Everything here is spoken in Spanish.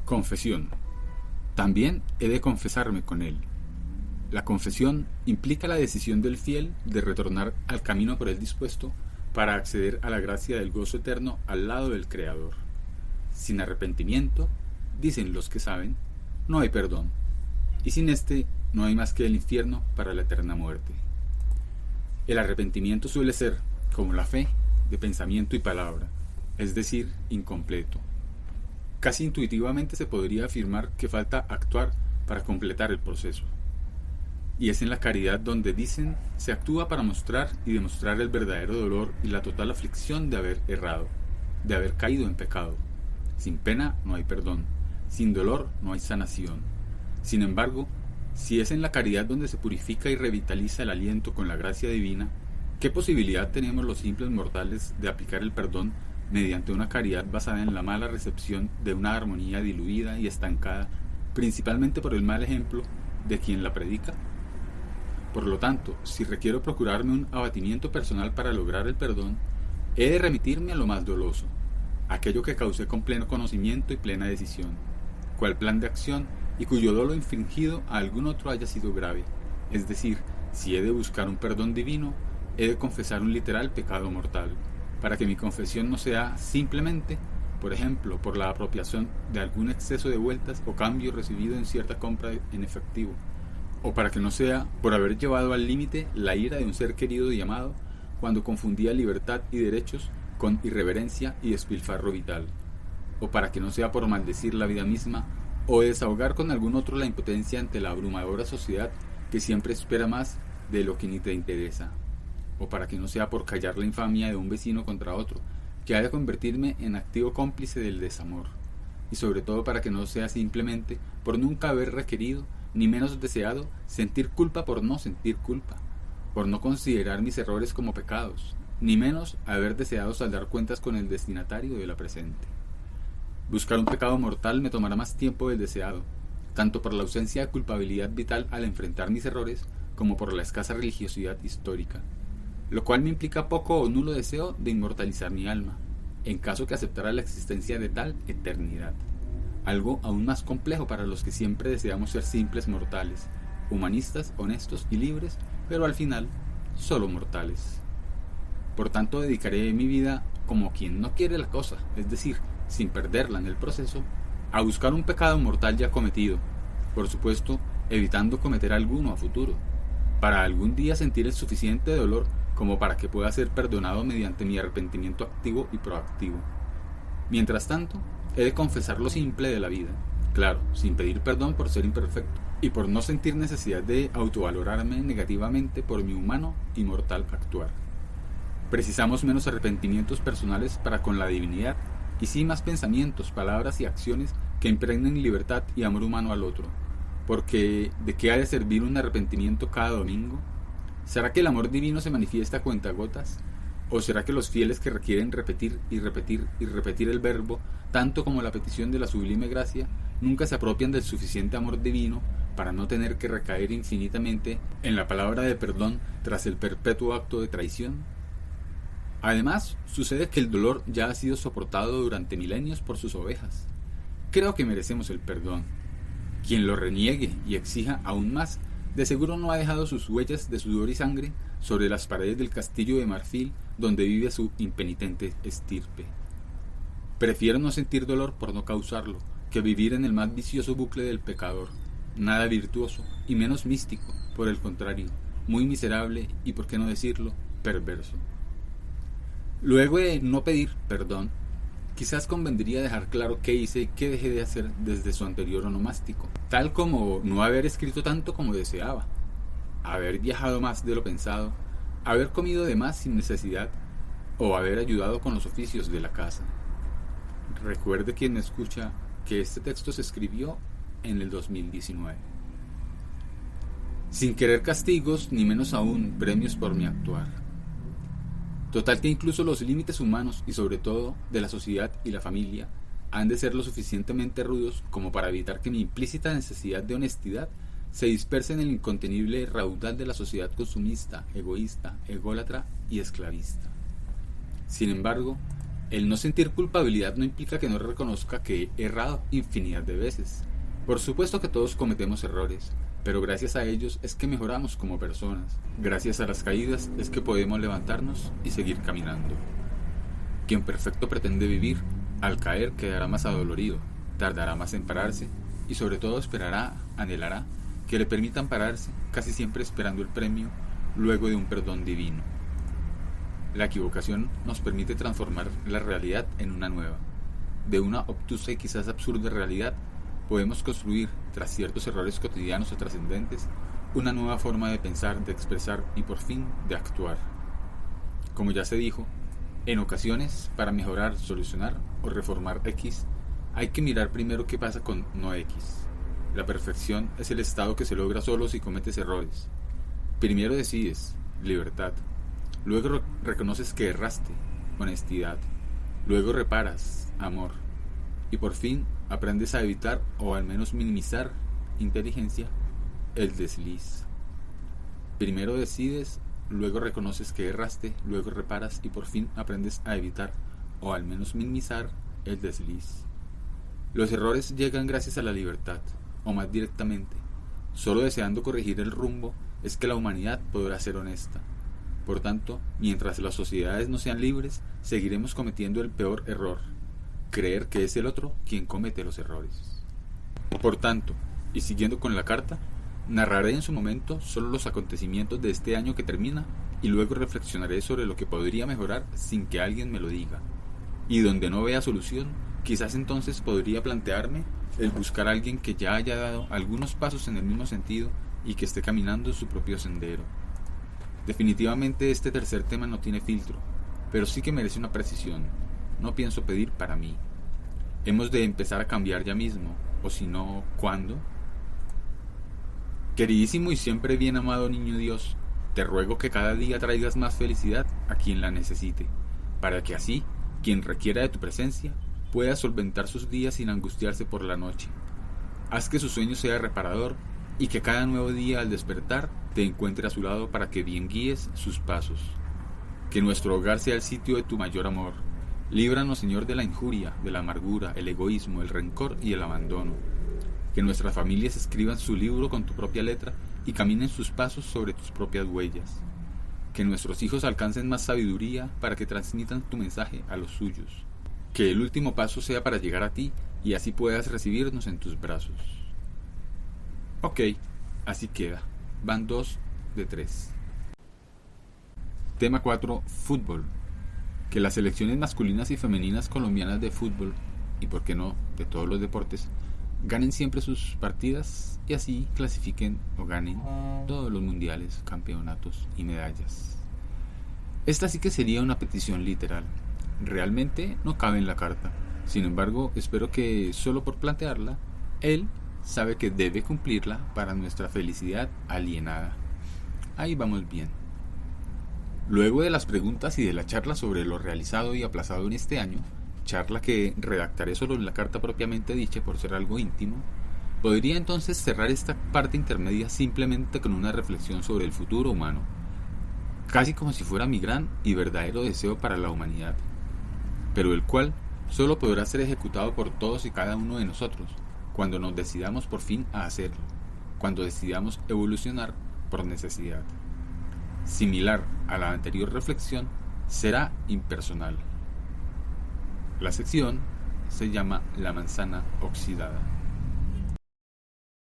Confesión. También he de confesarme con él. La confesión implica la decisión del fiel de retornar al camino por él dispuesto para acceder a la gracia del gozo eterno al lado del Creador. Sin arrepentimiento, dicen los que saben, no hay perdón, y sin este no hay más que el infierno para la eterna muerte. El arrepentimiento suele ser, como la fe, de pensamiento y palabra, es decir, incompleto. Casi intuitivamente se podría afirmar que falta actuar para completar el proceso. Y es en la caridad donde dicen se actúa para mostrar y demostrar el verdadero dolor y la total aflicción de haber errado, de haber caído en pecado. Sin pena no hay perdón, sin dolor no hay sanación. Sin embargo, si es en la caridad donde se purifica y revitaliza el aliento con la gracia divina, ¿qué posibilidad tenemos los simples mortales de aplicar el perdón mediante una caridad basada en la mala recepción de una armonía diluida y estancada, principalmente por el mal ejemplo de quien la predica? Por lo tanto, si requiero procurarme un abatimiento personal para lograr el perdón, he de remitirme a lo más doloso, aquello que causé con pleno conocimiento y plena decisión, cual plan de acción y cuyo dolo infringido a algún otro haya sido grave. Es decir, si he de buscar un perdón divino, he de confesar un literal pecado mortal, para que mi confesión no sea simplemente, por ejemplo, por la apropiación de algún exceso de vueltas o cambio recibido en cierta compra en efectivo, o para que no sea por haber llevado al límite la ira de un ser querido y amado cuando confundía libertad y derechos con irreverencia y despilfarro vital, o para que no sea por maldecir la vida misma o desahogar con algún otro la impotencia ante la abrumadora sociedad que siempre espera más de lo que ni te interesa, o para que no sea por callar la infamia de un vecino contra otro, que ha de convertirme en activo cómplice del desamor, y sobre todo para que no sea simplemente por nunca haber requerido, ni menos deseado, sentir culpa por no sentir culpa, por no considerar mis errores como pecados, ni menos haber deseado saldar cuentas con el destinatario de la presente. Buscar un pecado mortal me tomará más tiempo del deseado, tanto por la ausencia de culpabilidad vital al enfrentar mis errores, como por la escasa religiosidad histórica, lo cual me implica poco o nulo deseo de inmortalizar mi alma, en caso que aceptara la existencia de tal eternidad, algo aún más complejo para los que siempre deseamos ser simples mortales, humanistas, honestos y libres, pero al final solo mortales. Por tanto, dedicaré mi vida como quien no quiere la cosa, es decir, sin perderla en el proceso, a buscar un pecado mortal ya cometido, por supuesto, evitando cometer alguno a futuro, para algún día sentir el suficiente dolor como para que pueda ser perdonado mediante mi arrepentimiento activo y proactivo. Mientras tanto, he de confesar lo simple de la vida, claro, sin pedir perdón por ser imperfecto, y por no sentir necesidad de autovalorarme negativamente por mi humano y mortal actuar. Precisamos menos arrepentimientos personales para con la divinidad, y sí más pensamientos, palabras y acciones que impregnen libertad y amor humano al otro, porque ¿de qué ha de servir un arrepentimiento cada domingo? ¿Será que el amor divino se manifiesta a cuentagotas? ¿O será que los fieles que requieren repetir y repetir y repetir el verbo, tanto como la petición de la sublime gracia, nunca se apropian del suficiente amor divino para no tener que recaer infinitamente en la palabra de perdón tras el perpetuo acto de traición? Además, sucede que el dolor ya ha sido soportado durante milenios por sus ovejas. Creo que merecemos el perdón. Quien lo reniegue y exija aún más, de seguro no ha dejado sus huellas de sudor y sangre sobre las paredes del castillo de marfil donde vive su impenitente estirpe. Prefiero no sentir dolor por no causarlo, que vivir en el más vicioso bucle del pecador, nada virtuoso y menos místico, por el contrario, muy miserable y, por qué no decirlo, perverso. Luego de no pedir perdón, quizás convendría dejar claro qué hice y qué dejé de hacer desde su anterior onomástico, tal como no haber escrito tanto como deseaba, haber viajado más de lo pensado, haber comido de más sin necesidad, o haber ayudado con los oficios de la casa. Recuerde quien me escucha que este texto se escribió en el 2019. Sin querer castigos, ni menos aún premios por mi actuar. Total que incluso los límites humanos y sobre todo de la sociedad y la familia han de ser lo suficientemente rudos como para evitar que mi implícita necesidad de honestidad se disperse en el incontenible raudal de la sociedad consumista, egoísta, ególatra y esclavista. Sin embargo, El no sentir culpabilidad no implica que no reconozca que he errado infinidad de veces. Por supuesto que todos cometemos errores, pero gracias a ellos es que mejoramos como personas. Gracias a las caídas es que podemos levantarnos y seguir caminando. Quien perfecto pretende vivir, al caer quedará más adolorido, tardará más en pararse y sobre todo esperará, anhelará, que le permitan pararse, casi siempre esperando el premio, luego de un perdón divino. La equivocación nos permite transformar la realidad en una nueva. De una obtusa y quizás absurda realidad, podemos construir, tras ciertos errores cotidianos o trascendentes, una nueva forma de pensar, de expresar y por fin de actuar. Como ya se dijo, en ocasiones, para mejorar, solucionar o reformar X, hay que mirar primero qué pasa con no X. La perfección es el estado que se logra solo si cometes errores. Primero decides, libertad. Luego reconoces que erraste, honestidad. Luego reparas, amor. Y por fin aprendes a evitar o al menos minimizar, inteligencia, el desliz. Primero decides, luego reconoces que erraste, luego reparas y por fin aprendes a evitar o al menos minimizar el desliz. Los errores llegan gracias a la libertad, o más directamente, solo deseando corregir el rumbo es que la humanidad podrá ser honesta. Por tanto, mientras las sociedades no sean libres, seguiremos cometiendo el peor error, creer que es el otro quien comete los errores. Por tanto, y siguiendo con la carta, narraré en su momento solo los acontecimientos de este año que termina y luego reflexionaré sobre lo que podría mejorar sin que alguien me lo diga. Y donde no vea solución, quizás entonces podría plantearme el buscar a alguien que ya haya dado algunos pasos en el mismo sentido y que esté caminando su propio sendero. Definitivamente este tercer tema no tiene filtro, pero sí que merece una precisión. No pienso pedir para mí. Hemos de empezar a cambiar ya mismo, o si no, ¿cuándo? Queridísimo y siempre bien amado niño Dios, te ruego que cada día traigas más felicidad a quien la necesite, para que así, quien requiera de tu presencia, pueda solventar sus días sin angustiarse por la noche. Haz que su sueño sea reparador y que cada nuevo día al despertar te encuentre a su lado para que bien guíes sus pasos. Que nuestro hogar sea el sitio de tu mayor amor. Líbranos, Señor, de la injuria, de la amargura, el egoísmo, el rencor y el abandono. Que nuestras familias escriban su libro con tu propia letra y caminen sus pasos sobre tus propias huellas. Que nuestros hijos alcancen más sabiduría para que transmitan tu mensaje a los suyos. Que el último paso sea para llegar a ti y así puedas recibirnos en tus brazos. Ok, así queda. Van 2 de 3. Tema 4. Fútbol. Que las selecciones masculinas y femeninas colombianas de fútbol, y por qué no, de todos los deportes, ganen siempre sus partidas y así clasifiquen o ganen todos los mundiales, campeonatos y medallas. Esta sí que sería una petición literal. Realmente no cabe en la carta. Sin embargo, espero que solo por plantearla, él sabe que debe cumplirla para nuestra felicidad alienada. Ahí vamos bien. Luego de las preguntas y de la charla sobre lo realizado y aplazado en este año, charla que redactaré solo en la carta propiamente dicha por ser algo íntimo, podría entonces cerrar esta parte intermedia simplemente con una reflexión sobre el futuro humano, casi como si fuera mi gran y verdadero deseo para la humanidad, pero el cual solo podrá ser ejecutado por todos y cada uno de nosotros, cuando nos decidamos por fin a hacerlo, cuando decidamos evolucionar por necesidad. Similar a la anterior reflexión, será impersonal. La sección se llama La manzana oxidada.